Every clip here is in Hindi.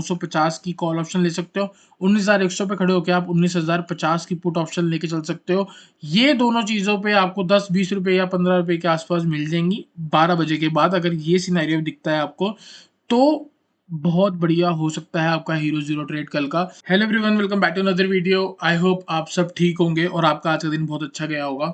950 की कॉल ऑप्शन ले सकते हो। 19,100 पे खड़े होकर आप 19,050 की पुट ऑप्शन लेके चल सकते हो। ये दोनों चीज़ों पे आपको 10-20 रुपए या 15 रुपए के आसपास मिल जाएंगी 12 बजे के बाद। अगर ये सिनेरियो दिखता है आपको तो बहुत बढ़िया हो सकता है आपका हीरो जीरो ट्रेड कल का। Hello everyone, welcome back to another video. I hope आप सब ठीक होंगे और आपका आज का दिन बहुत अच्छा गया होगा।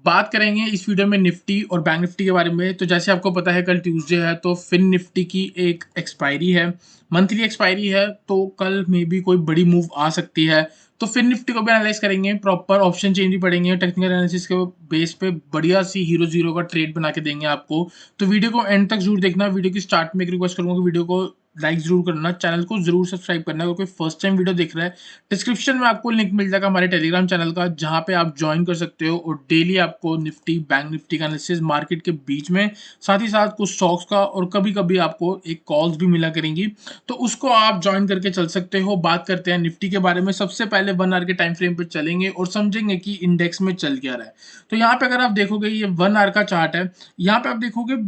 बात करेंगे इस वीडियो में निफ्टी और बैंक निफ्टी के बारे में। तो जैसे आपको पता है कल ट्यूसडे है, तो फिन निफ्टी की एक एक्सपायरी है, मंथली एक्सपायरी है, तो कल में भी कोई बड़ी मूव आ सकती है। तो फिन निफ्टी को भी एनालाइज करेंगे, प्रॉपर ऑप्शन चेंज भी पढ़ेंगे, टेक्निकल एनालिसिस के बेस पे बढ़िया सी हीरो जीरो का ट्रेड बना के देंगे आपको। तो वीडियो को एंड तक जरूर देखना। वीडियो की स्टार्ट में एक रिक्वेस्ट करूंगा कि वीडियो को लाइक जरूर करना, चैनल को जरूर सब्सक्राइब करना, क्योंकि फर्स्ट टाइम वीडियो देख रहा है। डिस्क्रिप्शन में आपको लिंक मिल जाएगा हमारे टेलीग्राम चैनल का, जहां पे आप ज्वाइन कर सकते हो और डेली आपको निफ्टी बैंक निफ्टी का एनालिसिस मार्केट के बीच में, साथ ही साथ कुछ स्टॉक्स का, और कभी कभी आपको एक कॉल्स भी मिला करेंगी, तो उसको आप ज्वाइन करके चल सकते हो। बात करते हैं निफ्टी के बारे में। सबसे पहले 1 आवर के टाइम फ्रेम पे चलेंगे और समझेंगे कि इंडेक्स में चल क्या रहा है। तो यहाँ पे अगर आप देखोगे, ये 1 आवर का चार्ट है। यहाँ पे आप देखोगे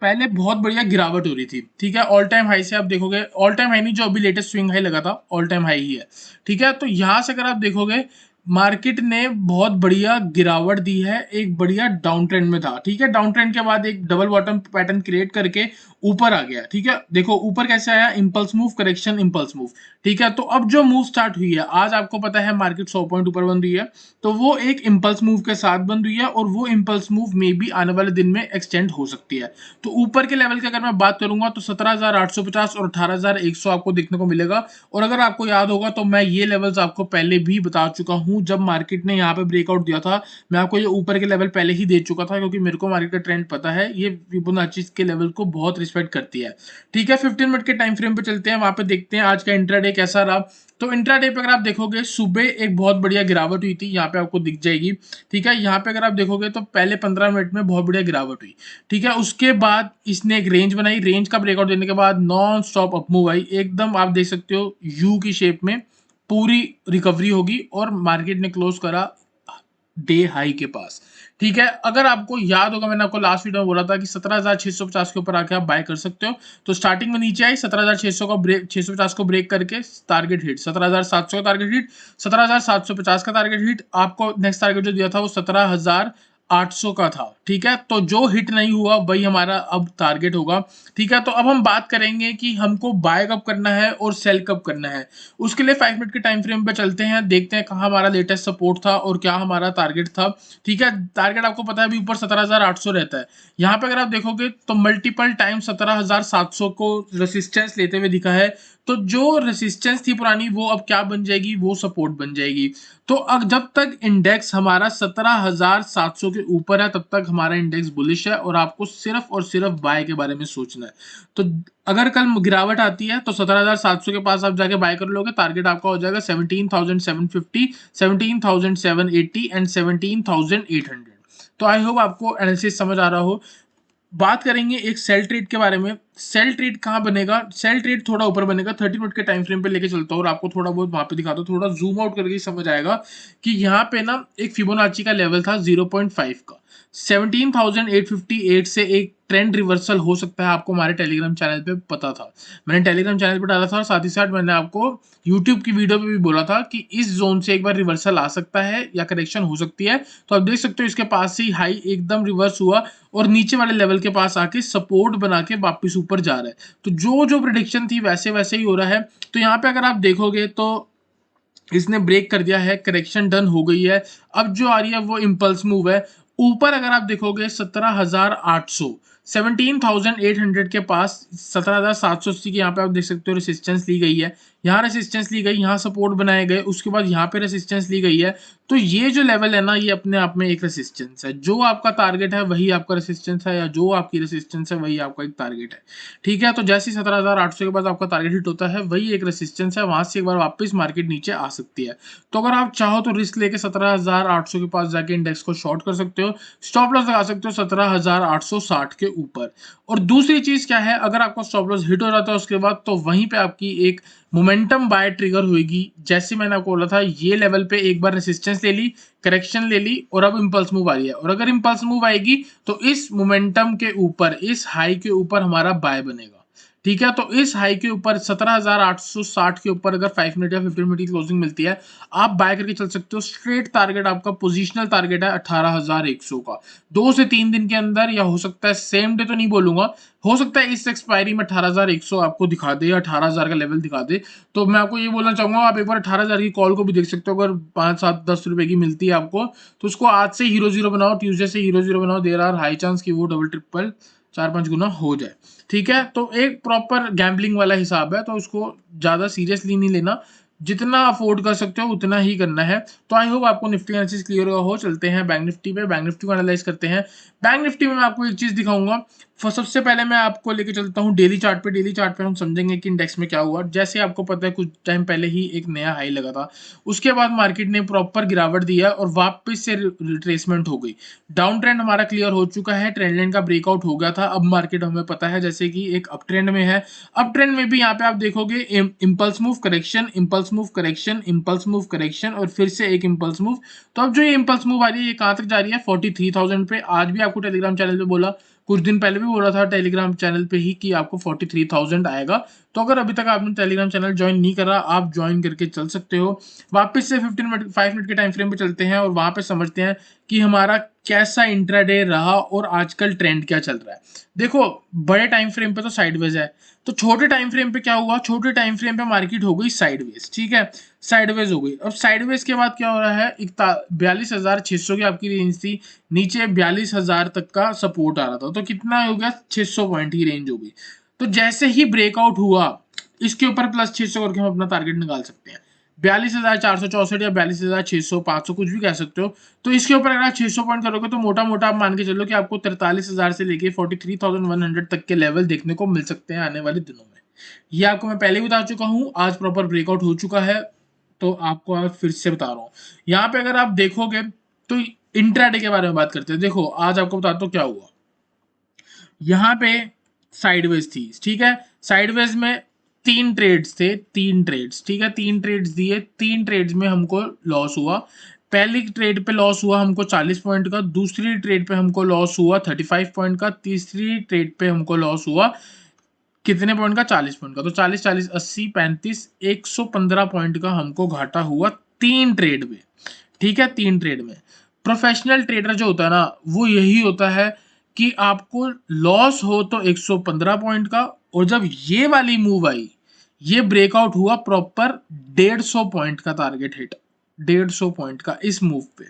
पहले बहुत बढ़िया गिरावट हो रही थी, ठीक है। ऑल टाइम हाई से आप देखोगे, ऑल टाइम हाई नहीं, जो अभी लेटेस्ट स्विंग हाई लगा था ऑल टाइम हाई ही है, ठीक है। तो यहां से अगर आप देखोगे, मार्केट ने बहुत बढ़िया गिरावट दी है, एक बढ़िया डाउन ट्रेंड में था, ठीक है। डाउन ट्रेंड के बाद एक डबल बॉटम पैटर्न क्रिएट करके ऊपर आ गया, ठीक है। देखो ऊपर कैसे आया, impulse move, correction, impulse move, ठीक है। तो अब जो मूव स्टार्ट हुई है, आज आपको पता है मार्केट 100 पॉइंट ऊपर बन रही है, तो वो एक इंपल्स मूव के साथ बन रही है, और वो इंपल्स मूव में भी आने वाले दिन में एक्सटेंड हो सकती है। तो ऊपर के लेवल की अगर मैं बात करूंगा तो 17,850 और 18,100 आपको देखने को मिलेगा। और अगर आपको याद होगा तो मैं ये लेवल्स आपको पहले भी बता चुका हूं, जब मार्केट ने यहाँ पे ब्रेकआउट दिया था, मैं आपको ये ऊपर के लेवल पहले ही दे चुका था, क्योंकि मेरे को मार्केट का ट्रेंड पता है, ये फिबोनाची के लेवल को बहुत रिस्पेक्ट करती है, ठीक है। 15 मिनट के टाइम फ्रेम पे चलते हैं, वहां पे देखते हैं आज का इंट्राडे कैसा रहा। तो इंट्राडे पे अगर आप देखोगे, सुबह एक बहुत बढ़िया गिरावट हुई थी, यहाँ पे आपको दिख जाएगी, ठीक है। यहाँ पे अगर आप देखोगे तो पहले 15 मिनट में बहुत बढ़िया गिरावट हुई, ठीक है। उसके बाद इसने एक रेंज बनाई, रेंज का ब्रेकआउट देने के बाद non stop up move I, एकदम आप देख सकते हो यू की शेप में पूरी रिकवरी होगी, और मार्केट ने क्लोज करा डे हाई के पास, ठीक है। अगर आपको याद होगा, मैंने आपको लास्ट वीडियो में बोला था कि 17,650 के ऊपर आके आप बाय कर सकते हो। तो स्टार्टिंग में नीचे आई, 17,600 का ब्रेक, 650 को ब्रेक करके टारगेट हिट, 17,700 का टारगेट हिट, 17,750 का टारगेट हिट। आपको नेक्स्ट टारगेट जो दिया था वो 17,800 का था, ठीक है। तो जो हिट नहीं हुआ वही हमारा अब टारगेट होगा, ठीक है। तो अब हम बात करेंगे कि हमको बाय कब करना है और सेल कब करना है। उसके लिए 5 मिनट के टाइम फ्रेम पे चलते हैं, देखते हैं कहाँ हमारा लेटेस्ट सपोर्ट था और क्या हमारा टारगेट था, ठीक है। टारगेट आपको पता है अभी ऊपर 17,800 रहता है। यहाँ पे अगर आप देखोगे तो मल्टीपल टाइम 17,700 को रेसिस्टेंस लेते हुए दिखा है। तो जो रेसिस्टेंस थी पुरानी, वो अब क्या बन जाएगी, वो सपोर्ट बन जाएगी। तो अब जब तक इंडेक्स हमारा 17,700 के ऊपर है, तब तक हमारा इंडेक्स बुलिश है, और आपको सिर्फ और सिर्फ बाय के बारे में सोचना है। तो अगर कल गिरावट आती है तो 17,700 के पास आप जाके बाय कर लोगे, टारगेट आपका हो जाएगा 17,750, 17,780 एंड 17,800। तो आई होप आपको एनालिसिस समझ आ रहा हो। बात करेंगे एक सेल ट्रेड के बारे में। सेल ट्रेड कहाँ बनेगा, सेल ट्रेड थोड़ा ऊपर बनेगा। 30 मिनट के टाइम फ्रेम पे लेके चलता हूँ और आपको थोड़ा बहुत वहां पे दिखाता हूँ, थोड़ा जूम आउट करके समझ आएगा कि यहाँ पे ना एक फिबोनाची का लेवल था 0.5 का, 17,858 से एक ट्रेंड रिवर्सल हो सकता है, आपको हमारे टेलीग्राम चैनल पे पता था, मैंने टेलीग्राम चैनल पे डाला था, और साथ ही साथ मैंने आपको यूट्यूब की वीडियो पे भी बोला था कि इस जोन से एक बार रिवर्सल आ सकता है या करेक्शन हो सकती है। तो आप देख सकते हो इसके पास से हाई एकदम रिवर्स हुआ और नीचे वाले लेवल के पास आके सपोर्ट बना के वापस ऊपर जा रहा है। तो जो जो प्रेडिक्शन थी वैसे वैसे ही हो रहा है। तो यहाँ पे अगर आप देखोगे तो इसने ब्रेक कर दिया है, करेक्शन डन हो गई है। अब जो आ रही है वो इंपल्स मूव है। ऊपर अगर आप देखोगे 17,800, 17,800 के पास 17,780 के यहाँ पे आप देख सकते हो रेसिस्टेंस ली गई है, यहाँ रेसिस्टेंस ली गई, यहाँ सपोर्ट बनाए गए, उसके बाद यहाँ पे रेसिस्टेंस ली गई है। तो ये जो लेवल है ना, ये अपने आप में एक रेसिस्टेंस है। जो आपका टारगेट है वही आपका रेसिस्टेंस है, या जो आपकी रेसिस्टेंस है वही आपका एक टारगेट है, ठीक है। तो जैसे ही 17,800 के बाद आपका टारगेट हिट होता है, वही एक रेसिस्टेंस है, वहां से एक बार वापस मार्केट नीचे आ सकती है। तो अगर आप चाहो तो रिस्क लेके 17,800 के पास जाके इंडेक्स को शॉर्ट कर सकते हो, स्टॉप लॉस लगा सकते हो 17,860 के ऊपर। और दूसरी चीज क्या है, अगर आपका स्टॉप लॉस हिट हो जाता है उसके बाद, तो वहीं पे आपकी एक मोमेंटम बाय ट्रिगर होगी। जैसे मैंने आपको बोला था, ये लेवल पे एक बार रेसिस्टेंस ले ली, करेक्शन ले ली, और अब इंपल्स मूव आ रही है, और अगर इंपल्स मूव आएगी तो इस मोमेंटम के ऊपर, इस हाई के ऊपर हमारा बाय बनेगा, ठीक है, तो इस हाई के ऊपर 17,860 के ऊपर अगर 5 मिनट या 15 मिनट की क्लोजिंग मिलती है, आप बाय करके चल सकते हो। स्ट्रेट टारगेट आपका पोजिशनल टारगेट है 18,100 का। 2 से 3 दिन के अंदर, या हो सकता है सेम डे तो नहीं बोलूंगा, हो सकता है इस एक्सपायरी में 18,100 आपको दिखा दे या 18,000 का लेवल दिखा दे। तो मैं आपको ये बोलना चाहूंगा, आप एक बार 18,000 की कॉल को भी देख सकते हो। अगर 5, 7, 10 रुपए की मिलती है आपको, तो उसको आज से हीरो जीरो बनाओ, ट्यूसडे से हीरो जीरो बनाओ। देयर आर हाई चांस कि वो डबल ट्रिपल 4-5 गुना हो जाए। ठीक है, तो एक प्रॉपर गैम्बलिंग वाला हिसाब है, तो उसको ज्यादा सीरियसली नहीं लेना। जितना अफोर्ड कर सकते हो उतना ही करना है। तो आई होप आपको निफ्टी एनालिसिस क्लियर हुआ हो। चलते हैं बैंक निफ्टी पे, बैंक निफ्टी को एनालाइज करते हैं। बैंक निफ्टी में मैं आपको एक चीज दिखाऊंगा। सबसे पहले मैं आपको लेके चलता हूँ डेली चार्ट पे। डेली चार्ट पे हम समझेंगे कि इंडेक्स में क्या हुआ। जैसे आपको पता है कुछ टाइम पहले ही एक नया हाई लगा था, उसके बाद मार्केट ने प्रॉपर गिरावट दिया और वापस से रिट्रेसमेंट हो गई। डाउन ट्रेंड हमारा क्लियर हो चुका है, ट्रेंड लाइन का ब्रेकआउट हो गया था। अब मार्केट हमें पता है जैसे कि एक अप ट्रेंड में है। अप ट्रेंड में भी यहाँ पे आप देखोगे impulse move correction, impulse move correction, impulse move correction और फिर से एक इम्पल्स मूव। तो अब जो ये इम्पल्स मूव आ रही है, ये कहाँ तक जा रही है? 43,000 पे। आज भी आपको टेलीग्राम चैनल पे बोला, कुछ दिन पहले भी बोला था टेलीग्राम चैनल पे ही, कि आपको 43,000 आएगा। तो अगर अभी तक आपने टेलीग्राम चैनल ज्वाइन नहीं करा, आप ज्वाइन करके चल सकते हो। वापस से 5 मिनट के टाइम फ्रेम पे चलते हैं और वहां पे समझते हैं कि हमारा कैसा इंट्राडे रहा और आजकल ट्रेंड क्या चल रहा है। देखो, बड़े टाइम फ्रेम पे तो साइडवेज है, तो छोटे टाइम फ्रेम पे क्या हुआ? छोटे टाइम फ्रेम पे मार्केट हो गई साइडवेज। ठीक है, साइडवेज हो गई। अब साइडवेज के बाद क्या हो रहा है? 42,600 की आपकी रेंज थी, नीचे 42,000 तक का सपोर्ट आ रहा था, तो कितना हो गया? 600 पॉइंट की रेंज हो गई। तो जैसे ही ब्रेकआउट हुआ, इसके ऊपर प्लस 600 करके हम अपना टारगेट निकाल सकते हैं। 42,464 या 42,600, 500 कुछ भी कह सकते हो। तो इसके ऊपर अगर आप 600 पॉइंट करोगे तो मोटा मोटा आप मान के चलो कि आपको 43,000 से लेके 43,100 तक के लेवल देखने को मिल सकते हैं आने वाले दिनों में। ये आपको मैं पहले भी बता चुका हूँ, आज प्रॉपर ब्रेकआउट हो चुका है, तो आपको आज फिर से बता रहा हूँ। यहाँ पे अगर आप देखोगे तो इंट्राडे के बारे में बात करते हैं। देखो, आज आपको बताता हूँ क्या हुआ। यहाँ पे साइडवेज थी, ठीक है। साइडवेज में 3 ट्रेड्स थे, 3 ट्रेड्स, ठीक है। 3 ट्रेड्स दिए, 3 ट्रेड्स में हमको लॉस हुआ। पहली ट्रेड पे लॉस हुआ हमको 40 पॉइंट का, दूसरी ट्रेड पे हमको लॉस हुआ 35 पॉइंट का, तीसरी ट्रेड पे हमको लॉस हुआ कितने पॉइंट का? 40 पॉइंट का। तो 40 40 80 35 115 पॉइंट का हमको घाटा हुआ 3 ट्रेड में। ठीक है, 3 ट्रेड में। प्रोफेशनल ट्रेडर जो होता है ना, वो यही होता है कि आपको लॉस हो तो 115 पॉइंट का, और जब ये वाली मूव आई, ये ब्रेकआउट हुआ प्रॉपर 150 पॉइंट का टारगेट हिट, 150 पॉइंट का इस मूव पे।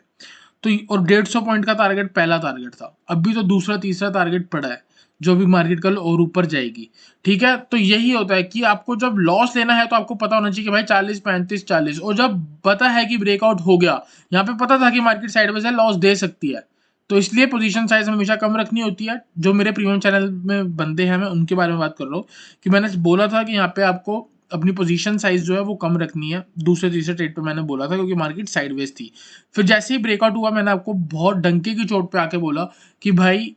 तो और 150 पॉइंट का टारगेट पहला टारगेट था, अभी तो दूसरा तीसरा टारगेट पड़ा है, जो भी मार्केट कल और ऊपर जाएगी। ठीक है, तो यही होता है कि आपको जब लॉस लेना है तो आपको पता होना चाहिए कि भाई 40 35 40, और जब पता है कि ब्रेकआउट हो गया, यहाँ पे पता था कि मार्केट साइडवेज है, लॉस दे सकती है, तो इसलिए पोजीशन साइज हमेशा कम रखनी होती है। जो मेरे प्रीमियम चैनल में बंदे हैं, मैं उनके बारे में बात कर रहा हूँ कि मैंने बोला था कि यहाँ पे आपको अपनी पोजीशन साइज जो है वो कम रखनी है। दूसरे तीसरे ट्रेड पे मैंने बोला था, क्योंकि मार्केट साइडवेज थी। फिर जैसे ही ब्रेकआउट हुआ, मैंने आपको बहुत डंके की चोट पे आके बोला कि भाई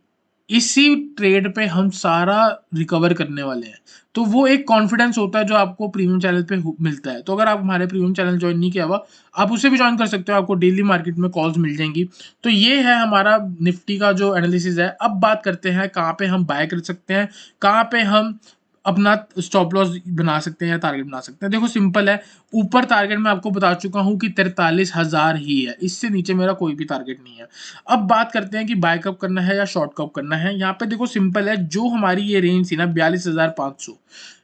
इसी ट्रेड पे हम सारा रिकवर करने वाले हैं। तो वो एक कॉन्फिडेंस होता है जो आपको प्रीमियम चैनल पे मिलता है। तो अगर आप हमारे प्रीमियम चैनल ज्वाइन नहीं किया हुआ, आप उसे भी ज्वाइन कर सकते हो, आपको डेली मार्केट में कॉल्स मिल जाएंगी। तो ये है हमारा निफ्टी का जो एनालिसिस है। अब बात करते हैं कहाँ पे हम बाय कर सकते हैं, कहाँ पे हम अपना स्टॉप लॉस बना सकते हैं या टारगेट बना सकते हैं। देखो, सिंपल है। ऊपर टारगेट मैं आपको बता चुका हूं कि 43,000 ही है, इससे नीचे मेरा कोई भी टारगेट नहीं है। अब बात करते हैं कि बाय कब करना है या शॉर्ट कब करना है। यहाँ पे देखो, सिंपल है। जो हमारी ये रेंज थी ना 42,500,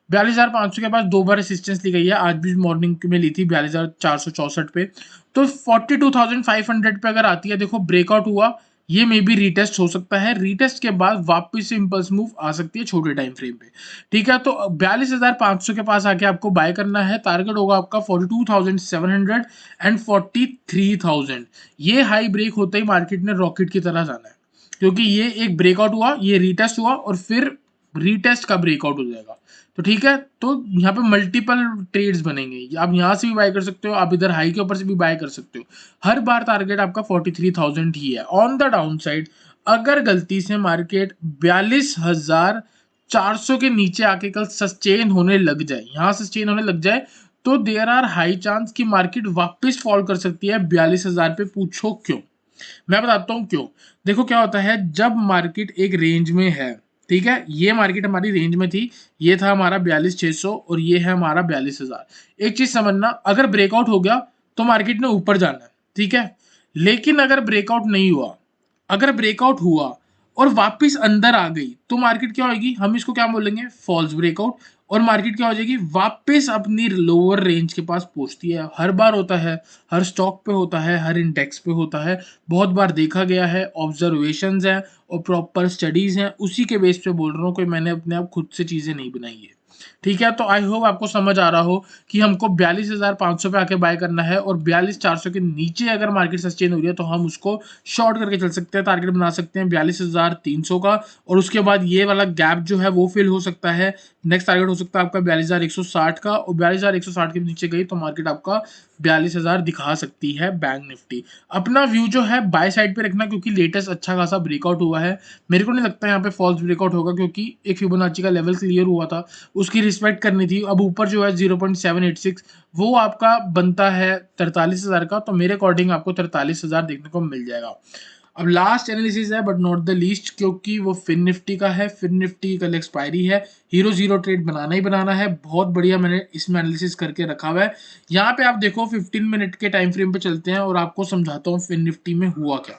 42,500 के पास 2 बार रेसिस्टेंस ली गई है। आज भी मॉर्निंग में ली थी 42,464 पे। तो 42,500 पे अगर आती है, देखो ब्रेकआउट हुआ, ये मे बी रीटेस्ट हो सकता है। रीटेस्ट के बाद वापस से इंपल्स मूव आ सकती है छोटे टाइम फ्रेम पे। ठीक है, तो 42,500 के पास आके आपको बाय करना है। टारगेट होगा आपका 42,700 एंड 43,000। ये हाई ब्रेक होते ही मार्केट ने रॉकेट की तरह जाना है, क्योंकि ये एक ब्रेकआउट हुआ, ये रीटेस्ट हुआ और फिर रीटेस्ट का ब्रेकआउट हो जाएगा। तो ठीक है, तो यहाँ पे मल्टीपल ट्रेड्स बनेंगे। आप यहाँ से भी बाय कर सकते हो, आप इधर हाई के ऊपर से भी बाय कर सकते हो। हर बार टारगेट आपका 43,000 ही है। ऑन द डाउन साइड, अगर गलती से मार्केट 42,400 के नीचे आके कल सस्टेन होने लग जाए, यहाँ सस्टेन होने लग जाए, तो देयर आर हाई चांस कि मार्केट वापस फॉल कर सकती है 42,000 पे। पूछो क्यों? मैं बताता हूँ क्यों। देखो क्या होता है, जब मार्केट एक रेंज में है, ठीक है, ये मार्केट हमारी रेंज में थी, ये था हमारा 42,600 और ये है हमारा 42,000। एक चीज समझना, अगर ब्रेकआउट हो गया तो मार्केट ने ऊपर जाना है, ठीक है, लेकिन अगर ब्रेकआउट नहीं हुआ, अगर ब्रेकआउट हुआ और वापस अंदर आ गई तो मार्केट क्या होगी, हम इसको क्या बोलेंगे, फॉल्स ब्रेकआउट, और मार्केट क्या हो जाएगी, वापस अपनी लोअर रेंज के पास पहुंचती है। हर बार होता है, हर स्टॉक पे होता है, हर इंडेक्स पे होता है, बहुत बार देखा गया है, ऑब्जर्वेशंस हैं और प्रॉपर स्टडीज हैं, उसी के बेस पे बोल रहा हूँ, कोई मैंने अपने आप खुद से चीजें नहीं बनाई है। ठीक है, तो आई होप आपको समझ आ रहा हो कि हमको 42,500 पे आके बाय करना है, और 42,400 के नीचे अगर मार्केट सस्टेन हो रही है तो हम उसको शॉर्ट करके चल सकते हैं, टारगेट बना सकते हैं 42,300 का, और उसके बाद ये वाला गैप जो है वो फिल हो सकता है। नेक्स्ट टारगेट हो सकता है आपका 42,160 का, और 42,160 के नीचे गई तो मार्केट आपका 42,000 दिखा सकती है बैंक निफ्टी। अपना व्यू जो है बाय साइड पे रखना, क्योंकि लेटेस्ट अच्छा खासा ब्रेकआउट हुआ है, मेरे को नहीं लगता यहाँ पे फॉल्स ब्रेकआउट होगा, क्योंकि एक फिबोनाची का लेवल क्लियर हुआ था, उसकी रिस्पेक्ट करनी थी। अब ऊपर जो है 0.786 वो आपका बनता है 43,000 का, तो मेरे अकॉर्डिंग आपको 43,000 देखने को मिल जाएगा। अब लास्ट एनालिसिस है बट नॉट द लीस्ट, क्योंकि वो फिन निफ्टी का है, फिन निफ्टी की कल एक्सपायरी है, हीरो जीरो ट्रेड बनाना ही बनाना है, बहुत बढ़िया मैंने इसमें एनालिसिस करके रखा हुआ है। यहाँ पे आप देखो 15 मिनट के टाइम फ्रेम पे चलते हैं और आपको समझाता हूँ फिन निफ्टी में हुआ क्या।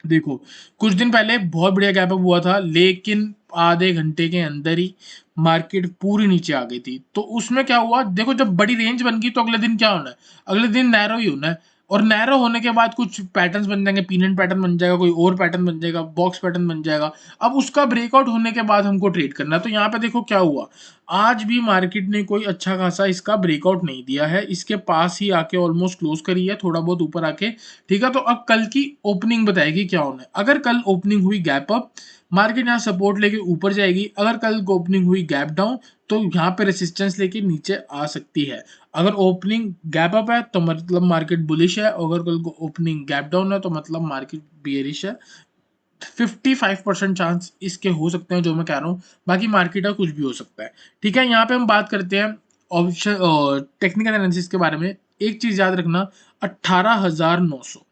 देखो, कुछ दिन पहले बहुत बढ़िया गैप अप हुआ था, लेकिन आधे घंटे के अंदर ही मार्केट पूरी नीचे आ गई थी। तो उसमें क्या हुआ, देखो जब बड़ी रेंज बन गई तो अगले दिन क्या होना है, अगले दिन नैरो ही होना है, और नैरो होने के बाद कुछ पैटर्न्स बन जाएंगे, पीनट पैटर्न बन जाएगा, कोई और पैटर्न बन जाएगा, बॉक्स पैटर्न बन जाएगा। अब उसका ब्रेकआउट होने के बाद हमको ट्रेड करना है। तो यहाँ पे देखो क्या हुआ, आज भी मार्केट ने कोई अच्छा खासा इसका ब्रेकआउट नहीं दिया है, इसके पास ही आके ऑलमोस्ट क्लोज करी है, थोड़ा बहुत ऊपर आके। ठीक है, तो अब कल की ओपनिंग बताएगी क्या होना है। अगर कल ओपनिंग हुई गैप अप, मार्केट यहाँ सपोर्ट लेके ऊपर जाएगी, अगर कल ओपनिंग हुई गैप डाउन तो यहाँ पे रेसिस्टेंस लेके नीचे आ सकती है। अगर ओपनिंग गैप अप है तो मतलब मार्केट बुलिश है, अगर कल को ओपनिंग गैप डाउन है तो मतलब मार्केट बियरिश है। 55% चांस इसके हो सकते हैं जो मैं कह रहा हूँ, बाकी मार्केट का कुछ भी हो सकता है। ठीक है, यहाँ पे हम बात करते हैं ऑप्शन टेक्निकल एनालिसिस के बारे में। एक चीज याद रखना, 18,900,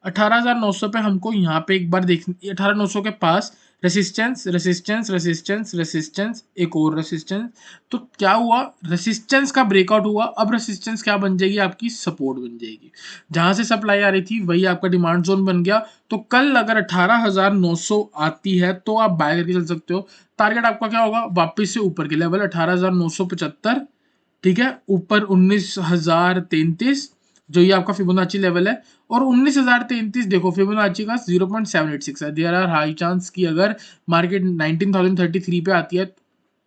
18,900 पे हमको यहाँ पे एक बार देख, 18,900 के पास रेसिस्टेंस रेसिस्टेंस रेसिस्टेंस रेसिस्टेंस, एक और रेसिस्टेंस। तो क्या हुआ, रेसिस्टेंस का ब्रेकआउट हुआ, अब रेसिस्टेंस क्या बन जाएगी, आपकी सपोर्ट बन जाएगी। जहां से सप्लाई आ रही थी वही आपका डिमांड जोन बन गया। तो कल अगर 18,900 आती है तो आप बाय करके चल सकते हो। टारगेट आपका क्या होगा, वापस से ऊपर के लेवल 18,975, ठीक है, ऊपर 19,033, जो ये आपका फिबोनाची लेवल है, और 19,033 देखो फिबोनाची का 0.786 है। देयर आर हाई चांस कि अगर मार्केट 19,033 पे आती है,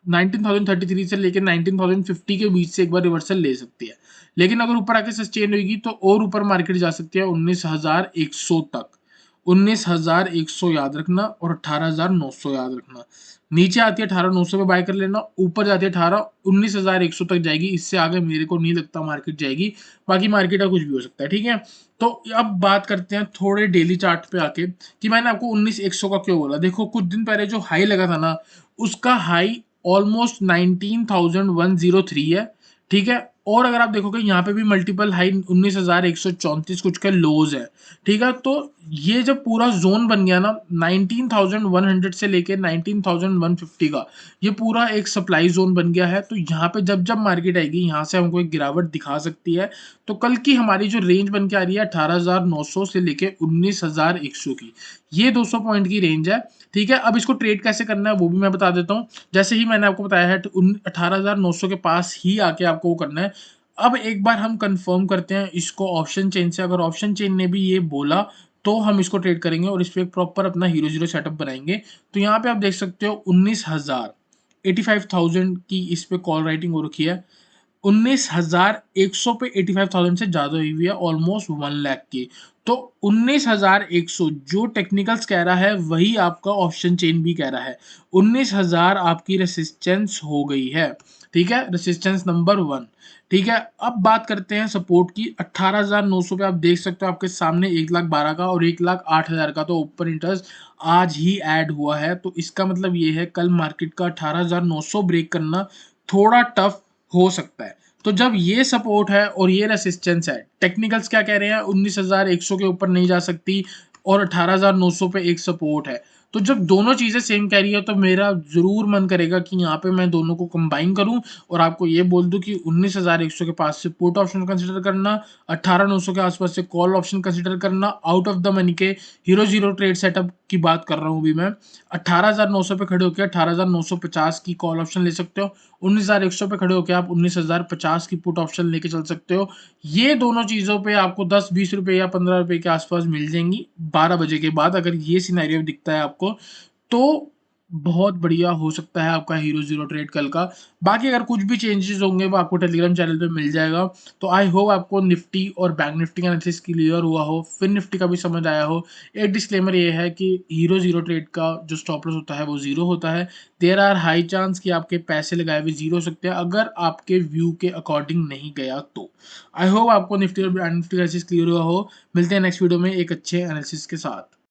19,033 से लेकर 19,050 के बीच से एक बार रिवर्सल ले सकती है, लेकिन अगर ऊपर आके सस्टेन होगी तो और ऊपर मार्केट जा सकती है 19,100 तक। 19,100 याद रखना और 18,900 याद रखना। नीचे आती है 18,900 पे बाय कर लेना, ऊपर जाती है 19,100 तक जाएगी, इससे आगे मेरे को नहीं लगता मार्केट जाएगी, बाकी मार्केट का कुछ भी हो सकता है। ठीक है, तो अब बात करते हैं थोड़े डेली चार्ट पे आके कि मैंने आपको 19,100 का क्यों बोला। देखो कुछ दिन पहले जो हाई लगा था ना, उसका हाई ऑलमोस्ट 19,103 है। ठीक है, और अगर आप देखोगे यहाँ पे भी मल्टीपल हाई 19,134 कुछ के लोज है। ठीक है, तो ये जब पूरा जोन बन गया ना 19,100 से लेके 19,150 का, ये पूरा एक सप्लाई जोन बन गया है। तो यहाँ पे जब जब मार्केट आएगी यहाँ से हमको एक गिरावट दिखा सकती है। तो कल की हमारी जो रेंज बन के आ रही है 18,900 से लेके 19,100 की, ये 200 पॉइंट की रेंज है। ठीक है, अब इसको ट्रेड कैसे करना है वो भी मैं बता देता हूँ। जैसे ही मैंने आपको बताया है 18,900 के पास ही आके आपको वो करना है। अब एक बार हम कंफर्म करते हैं इसको ऑप्शन चेन से, अगर ऑप्शन चेन ने भी ये बोला तो हम इसको ट्रेड करेंगे और इस पर एक प्रॉपर अपना हीरो जीरो सेटअप बनाएंगे। तो यहाँ पे आप देख सकते हो 19,000, 85,000 की इस पे कॉल राइटिंग हो रखी है। 19,100 पे 85,000 से ज्यादा हुई हुई है, ऑलमोस्ट 1 लाख की। तो 19,100 जो टेक्निकल्स कह रहा है वही आपका ऑप्शन चेन भी कह रहा है। 19,000 आपकी रेसिस्टेंस हो गई है। ठीक है, रेसिस्टेंस नंबर 1। ठीक है, अब बात करते हैं सपोर्ट की। 18,900 पे आप देख सकते हो आपके सामने 1,12,000 का और 1,08,000 का तो ओपन इंटरेस्ट आज ही ऐड हुआ है। तो इसका मतलब ये है कल मार्केट का 18,900 ब्रेक करना थोड़ा टफ हो सकता है। तो जब ये सपोर्ट है और ये रेसिस्टेंस है, टेक्निकल्स क्या कह रहे हैं, 19,100 के ऊपर नहीं जा सकती और 18,900 पे एक सपोर्ट है। तो जब दोनों चीज़ें सेम कह रही है तो मेरा ज़रूर मन करेगा कि यहाँ पे मैं दोनों को कंबाइन करूँ और आपको ये बोल दूँ कि 19,100 के पास से पुट ऑप्शन कंसीडर करना, 18,900 के आसपास से कॉल ऑप्शन कंसीडर करना, आउट ऑफ द मनी के हीरो ज़ीरो ट्रेड सेटअप की बात कर रहा हूँ अभी मैं। 18,900 पे खड़े होके 18,950 की कॉल ऑप्शन ले सकते हो। 19,100 पे खड़े होके आप 19,050 की पुट ऑप्शन लेके चल सकते हो। ये दोनों चीज़ों पे आपको 10-20 रुपए या 15 रुपए के आसपास मिल जाएँगी 12 बजे के बाद। अगर ये सिनेरियो दिखता है आपको, तो बहुत बढ़िया हो सकता है आपका हीरो ज़ीरो ट्रेड कल का। बाकी अगर कुछ भी चेंजेज़ होंगे वो आपको टेलीग्राम चैनल पे मिल जाएगा। तो आई होप आपको निफ्टी और बैंक निफ्टी का एनालिसिस क्लियर हुआ हो, फिर निफ्टी का भी समझ आया हो। एक डिस्क्लेमर ये है कि हीरो ज़ीरो ट्रेड का जो स्टॉप लॉस होता है वो ज़ीरो होता है। देयर आर हाई चांस कि आपके पैसे लगाए हुए ज़ीरो हो सकते हैं अगर आपके व्यू के अकॉर्डिंग नहीं गया तो। आई होप आपको निफ्टी और बैंक निफ्टी का एनालिसिस क्लियर हुआ हो। मिलते हैं नेक्स्ट वीडियो में एक अच्छे एनालिसिस के साथ।